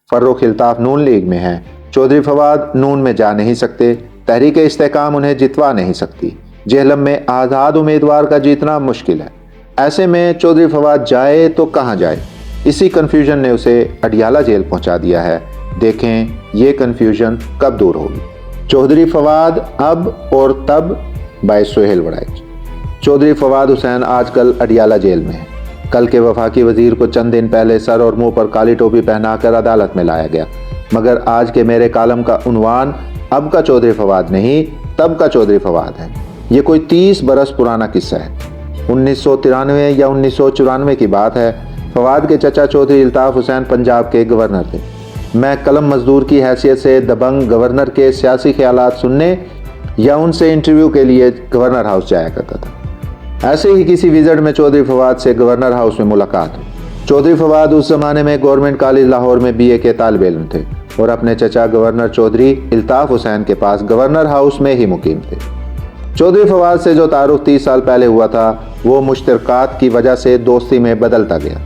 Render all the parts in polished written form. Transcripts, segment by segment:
फर्रुख इल्ताफ नून league में हैं, चौधरी फवाद नून में जा नहीं सकते, तहरीक इस्तेहकाम उन्हें जितवा नहीं सकती, जेहलम में आज़ाद उम्मीदवार का जीतना मुश्किल है। ऐसे में चौधरी फवाद जाए तो कहाँ जाए? इसी कन्फ्यूजन ने उसे अडियाला जेल पहुंचा दिया है। देखें ये कन्फ्यूजन कब दूर होगी। चौधरी फवाद अब और तब बाय सुहेल वड़ाई। चौधरी फवाद हुसैन आजकल अडियाला जेल में है। कल के वफाकी वजीर को चंद दिन पहले सर और मुंह पर काली टोपी पहनाकर अदालत में लाया गया, मगर आज के मेरे कालम का उन्वान अब का चौधरी फवाद नहीं, तब का चौधरी फवाद है। ये कोई 30 बरस पुराना किस्सा है। 1993 या 1994 की बात है। फवाद के चचा चौधरी इल्ताफ हुसैन पंजाब के गवर्नर थे। मैं कलम मजदूर की हैसियत से दबंग गवर्नर के सियासी ख्यालात सुनने या उनसे इंटरव्यू के लिए गवर्नर हाउस जाया करता था। ऐसे ही किसी विजिट में चौधरी फवाद से गवर्नर हाउस में मुलाकात हुई। चौधरी फवाद उस ज़माने में गवर्नमेंट कॉलेज लाहौर में BA के तालिब इल्म थे और अपने चचा गवर्नर चौधरी इल्ताफ हुसैन के पास गवर्नर हाउस में ही मुकीम थे। चौधरी फवाद से जो तारुफ 30 साल पहले हुआ था, वो मुश्तरकात की वजह से दोस्ती में बदलता गया।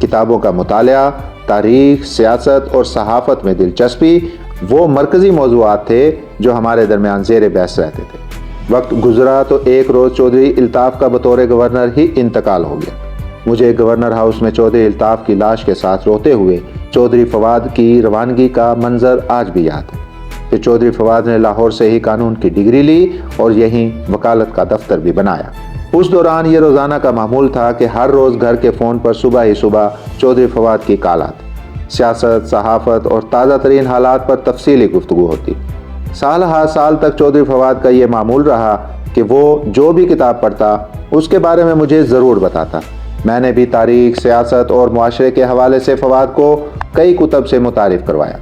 किताबों का मुतालिया, तारीख, सियासत और सहाफ़त में दिलचस्पी वो मरकज़ी मौज़ूआत थे जो हमारे दरमियान ज़ेर बहस रहते थे। वक्त गुजरा तो एक रोज़ चौधरी इल्ताफ का बतौर गवर्नर ही इंतकाल हो गया। मुझे गवर्नर हाउस में चौधरी इल्ताफ की लाश के साथ रोते हुए चौधरी फवाद की रवानगी का मंजर आज भी याद है कि चौधरी फवाद ने लाहौर से ही कानून की डिग्री ली और यहीं वकालत का दफ्तर भी बनाया। उस दौरान ये रोज़ाना का मामूल था कि हर रोज़ घर के फ़ोन पर सुबह ही सुबह चौधरी फवाद की कॉल आती। सियासत, सहाफ़त और ताज़ा तरीन हालात पर तफसीली गुफ्तगू होती। साल हा साल तक चौधरी फवाद का ये मामूल रहा कि वो जो भी किताब पढ़ता उसके बारे में मुझे ज़रूर बताता। मैंने भी तारीख, सियासत और मुआशरे के हवाले से फवाद को कई कुतब से मुतारिफ करवाया।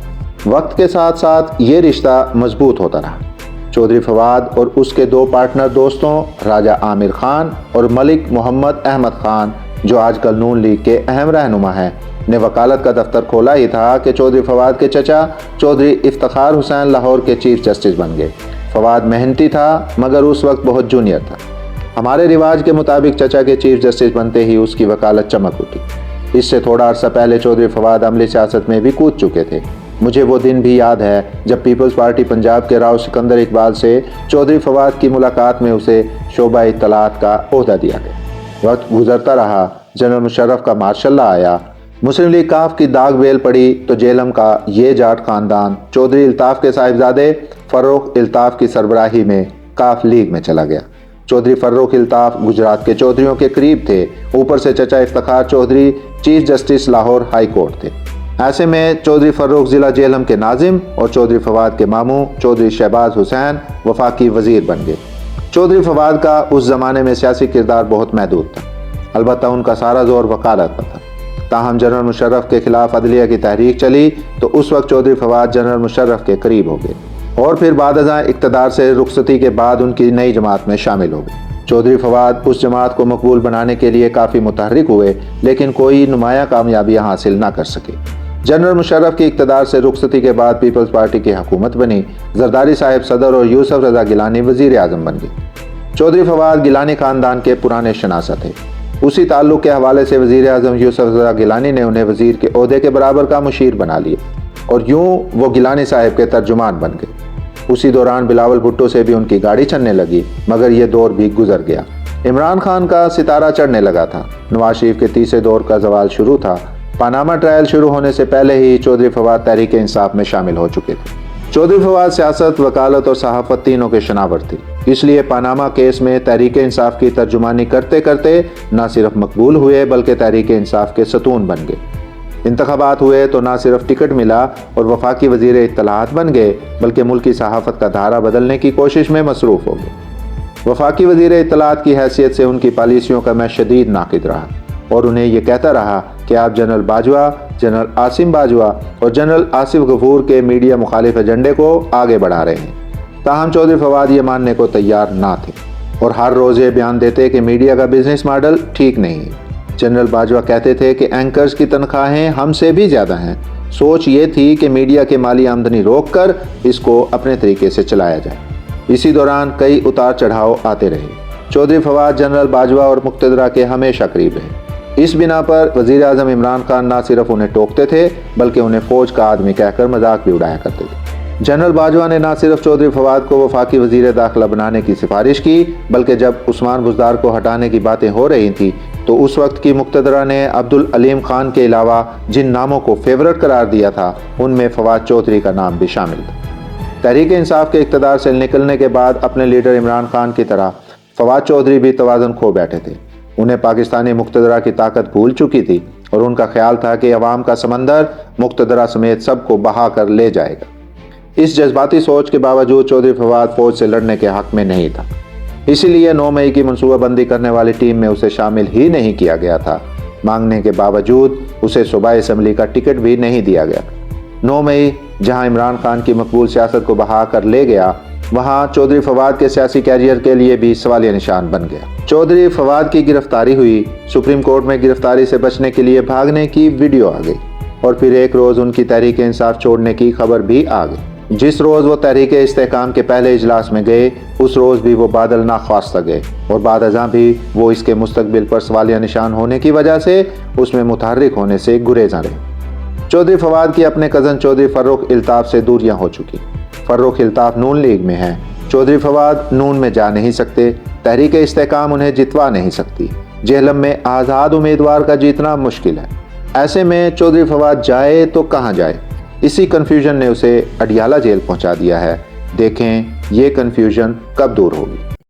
वक्त के साथ साथ ये रिश्ता मजबूत होता रहा। चौधरी फवाद और उसके 2 पार्टनर दोस्तों राजा आमिर खान और मलिक मोहम्मद अहमद खान, जो आजकल नून लीग के अहम रहनुमा हैं, ने वकालत का दफ्तर खोला ही था कि चौधरी फवाद के चचा चौधरी इफ्तिखार हुसैन लाहौर के चीफ जस्टिस बन गए। फवाद मेहनती था मगर उस वक्त बहुत जूनियर था। हमारे रिवाज के मुताबिक चचा के चीफ जस्टिस बनते ही उसकी वकालत चमक उठी। इससे थोड़ा अर्सा पहले चौधरी फवाद अमली सियासत में भी कूद चुके थे। मुझे वो दिन भी याद है जब पीपल्स पार्टी पंजाब के राव सिकंदर इकबाल से चौधरी फवाद की मुलाकात में उसे शोबा इत्तलात का ओहदा दिया गया। वक्त गुजरता रहा, जनरल मुशर्रफ का मार्शल्ला आया, मुस्लिम लीग काफ की दाग बेल पड़ी तो जेलम का ये जाट खानदान चौधरी इल्ताफ के साहिबजादे फर्रुख इल्ताफ की सरबराही में काफ लीग में चला गया। चौधरी फर्रुख इल्ताफ गुजरात के चौधरियों के करीब थे, ऊपर से चचा Iftikhar Chaudhry chief justice Lahore high court थे। ऐसे में चौधरी फर्रुख ज़िला जेहलम के नाजिम और चौधरी फवाद के मामू चौधरी शहबाज हुसैन वफाकी वजीर बन गए। चौधरी फवाद का उस ज़माने में सियासी किरदार बहुत महदूद था, अलबत्ता उनका सारा जोर वकालत पर था। ताहम जनरल मुशर्रफ के खिलाफ अदलिया की तहरीक चली तो उस वक्त चौधरी फवाद जनरल मुशर्रफ के करीब हो गए और फिर बादअज़ां इक़्तिदार से रुखसती के बाद उनकी नई जमात में शामिल हो गए। चौधरी फवाद उस जमात को मकबूल बनाने के लिए काफ़ी मुतहर्रिक हुए, लेकिन कोई नुमायाँ कामयाबियाँ हासिल ना कर सके। जनरल मुशर्रफ की इक़्तिदार से रुखसती के बाद पीपल्स पार्टी की हुकूमत बनी। जरदारी साहिब सदर और यूसुफ रज़ा गिलानी वज़ीर आज़म बन गए। चौधरी फवाद गिलानी ख़ानदान के पुराने शनासा थे। उसी ताल्लुक़ के हवाले से वज़ीर आज़म यूसुफ रज़ा गिलानी ने उन्हें वज़ीर के ओहदे के बराबर का मुशीर बना लिया और यूँ वो गिलानी साहिब के तर्जुमान बन गए। उसी दौरान बिलावल भुट्टो से भी उनकी गाड़ी चलने लगी, मगर ये दौर भी गुजर गया। इमरान खान का सितारा चढ़ने लगा था। नवाज शरीफ के तीसरे दौर का ज़वाल शुरू था। पानामा ट्रायल शुरू होने से पहले ही चौधरी फवाद तहरीक इंसाफ में शामिल हो चुके थे। चौधरी फवाद सियासत, वकालत और सहाफ़त तीनों के शनावर थे, इसलिए पानामा केस में तहरीक इंसाफ की तर्जुमानी करते करते न सिर्फ मकबूल हुए बल्कि तहरीक इंसाफ के सतून बन गए। इंतखाबात हुए तो न सिर्फ टिकट मिला और वफाकी वज़ीर इत्तलाआत बन गए बल्कि मुल्की सहाफ़त का धारा बदलने की कोशिश में मसरूफ़ हो गए। वफाकी वज़ीर इत्तलाआत की हैसियत से उनकी पॉलिसियों का मैं शदीद नाक़िद रहा और उन्हें यह कहता रहा कि आप जनरल बाजवा, जनरल आसिम बाजवा और जनरल आसिफ गफूर के मीडिया मुखालिफ एजेंडे को आगे बढ़ा रहे हैं। ताहम चौधरी फवाद ये मानने को तैयार ना थे और हर रोज़ ये बयान देते कि मीडिया का बिजनेस मॉडल ठीक नहीं है। जनरल बाजवा कहते थे कि एंकर्स की तनख्वाहें हमसे भी ज़्यादा हैं। सोच ये थी कि मीडिया के माली आमदनी रोक कर इसको अपने तरीके से चलाया जाए। इसी दौरान कई उतार चढ़ाव आते रहे। चौधरी फवाद जनरल बाजवा और मुक्तदरा के हमेशा करीब रहे। اس بنا پر وزیر اعظم عمران خان نہ صرف انہیں ٹوکتے تھے بلکہ انہیں فوج کا آدمی کہہ کر مذاق بھی اڑایا کرتے تھے۔ جنرل باجوہ نے نہ صرف چودھری فواد کو وفاقی وزیر داخلہ بنانے کی سفارش کی بلکہ جب عثمان بزدار کو ہٹانے کی باتیں ہو رہی تھیں تو اس وقت کی مقتدرہ نے عبدالعلیم خان کے علاوہ جن ناموں کو فیورٹ قرار دیا تھا ان میں فواد چودھری کا نام بھی شامل تھا۔ تحریک انصاف کے اقتدار سے نکلنے کے بعد اپنے لیڈر عمران خان کی طرح فواد چودھری بھی توازن کھو بیٹھے تھے۔ انہیں پاکستانی مقتدرہ کی طاقت بھول چکی تھی اور ان کا خیال تھا کہ عوام کا سمندر مقتدرہ سمیت سب کو بہا کر لے جائے گا۔ اس جذباتی سوچ کے باوجود چودھری فواد فوج سے لڑنے کے حق میں نہیں تھا، اسی لیے 9 مئی کی منصوبہ بندی کرنے والی ٹیم میں اسے شامل ہی نہیں کیا گیا تھا۔ مانگنے کے باوجود اسے صوبائی اسمبلی کا ٹکٹ بھی نہیں دیا گیا۔ 9 مئی جہاں عمران خان کی مقبول سیاست کو بہا کر لے گیا، وہاں چودھری فواد کے سیاسی کیریئر کے لیے بھی سوالیہ نشان بن گیا۔ چودھری فواد کی گرفتاری ہوئی، سپریم کورٹ میں گرفتاری سے بچنے کے لیے بھاگنے کی ویڈیو آ گئی اور پھر ایک روز ان کی تحریک انصاف چھوڑنے کی خبر بھی آ گئی۔ جس روز وہ تحریک استحکام کے پہلے اجلاس میں گئے اس روز بھی وہ بادل ناخواستہ گئے اور بعد ازاں بھی وہ اس کے مستقبل پر سوالیہ نشان ہونے کی وجہ سے اس میں متحرک ہونے سے گریزاں رہے۔ چودھری فواد کی اپنے کزن چودھری فرخ الطاف سے دوریاں ہو چکی۔ فرخ الطاف نون لیگ میں ہیں، چودھری فواد نون میں جا نہیں سکتے، تحریک استحکام انہیں جتوا نہیں سکتی، جہلم میں آزاد امیدوار کا جیتنا مشکل ہے۔ ایسے میں چودھری فواد جائے تو کہاں جائے؟ اسی کنفیوژن نے اسے اڈیالہ جیل پہنچا دیا ہے۔ دیکھیں یہ کنفیوژن کب دور ہوگی۔